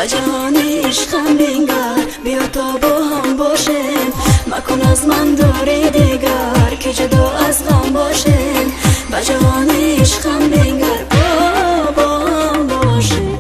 و جهان عشقم بنگر، بیا تا با هم باشیم، مکن از من دوری دیگر که جدا از غم باشیم. و جهان عشقم بنگر، با هم باشیم.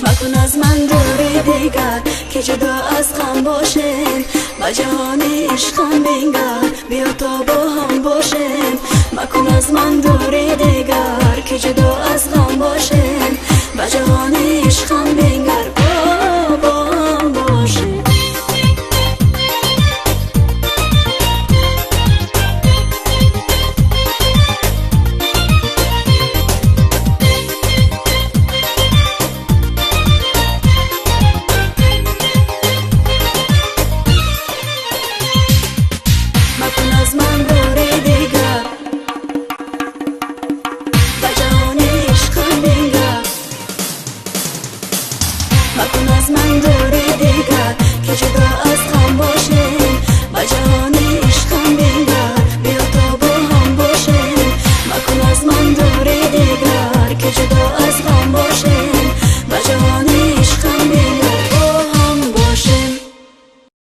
مکن از من دوری دیگر که جدا از غم باشیم. و جهان عشقم بنگر، بیا تا با هم باشیم، مکن از من دوری دیگر.